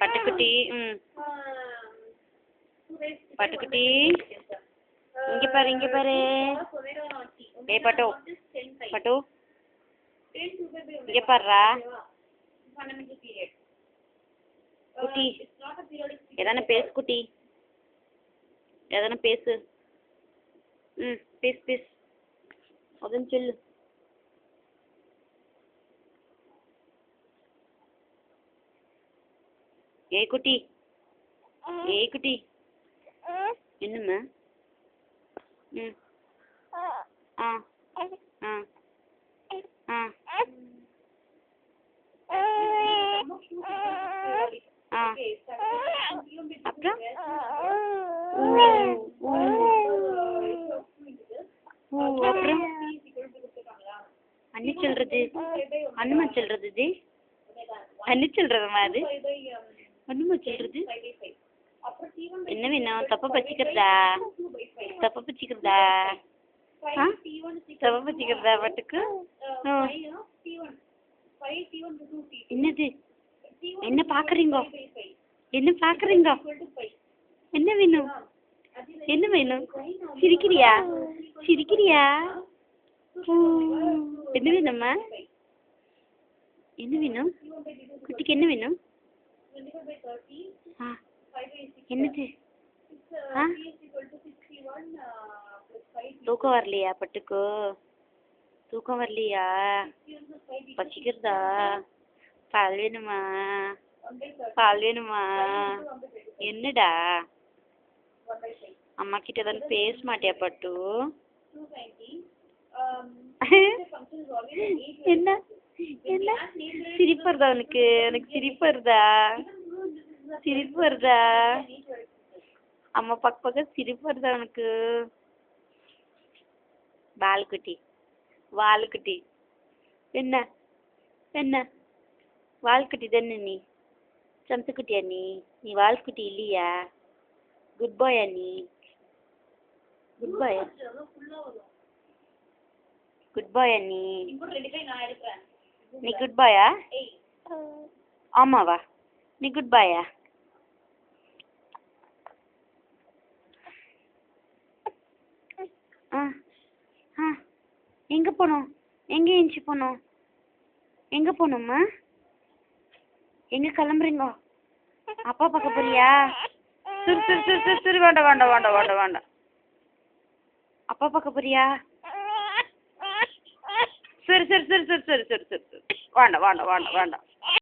பட்டுக்குட்டி பட்டுக்குட்டி இங்க பாரு இங்க பாரு. ஏய் பட்டு பட்டு இங்க பாருடா குட்டி. எதான பேசு குட்டி, எதான பேசு. பேசு பேசு அதுன்னு சொல்லு. ஏய் குட்டி, ஏய் குட்டி. என்னம்மா? ஆ ஆ ஆ ஆ அப்புறம் அப்புறம் அண்ணி சொல்றது அண்ணம்மா சொல்றது ஜி அண்ணி சொல்றதுமா அது அண்ணம்மா சொல்றது. என்ன வேணும்? தப்பா பச்சிக்கிறதா? தப்பா பச்சிக்கிறதா? தப்பா பச்சிக்கிறதா பட்டுக்கு? என்னது? என்ன பாக்குறீங்க? என்ன பாக்குறீங்க? என்ன வேணும்? என்ன வேணும்? சிரிக்கிறியா? சிரிக்கிறியா? என்ன வேணும்மா? என்ன வேணும்? குட்டிக்கு என்ன வேணும்? என்னது? தூக்கம் வரலையா பட்டுக்கு? தூக்கம் வரலையா? பசிக்கிறதா? பால் வேணுமா? பால் வேணுமா? என்னடா? அம்மா கிட்ட தானே பேச மாட்டியா பட்டு? என்ன என்ன சிரிப்பு வருதா உனக்கு? எனக்கு சிரிப்பு வருதா? சிரிப்பு வருதா? அம்மா பக்கம் சிரிப்பு வருதா உனக்கு? வாலுக்குட்டி வாலுக்குட்டி என்ன என்ன வால்குட்டி தானே நீ? சமத்துக்குட்டியா நீ? நீ வால்குட்டி இல்லையா? குட் பாயா நீ? குட் பாயா? குட் பாயா நீ? நீ குட் பாயா? ஆமாவா? நீ குட் பாயா? எங்க போனோம்? எங்க ஏஞ்சி போனோம்? எங்க போனோம்மா? எங்க கிளம்புறீங்க? அப்பா பார்க்க போறியா? சரி சரி சரி சரி சரி வேண்டாம் வேண்டாம் வேண்டாம் வேண்டாம் வேண்டாம். அப்பா பார்க்க போறியா? சரி சரி சரி சரி சரி சரி சரி வேண்டாம் வேண்டாம் வேண்டாம் வேண்டாம்.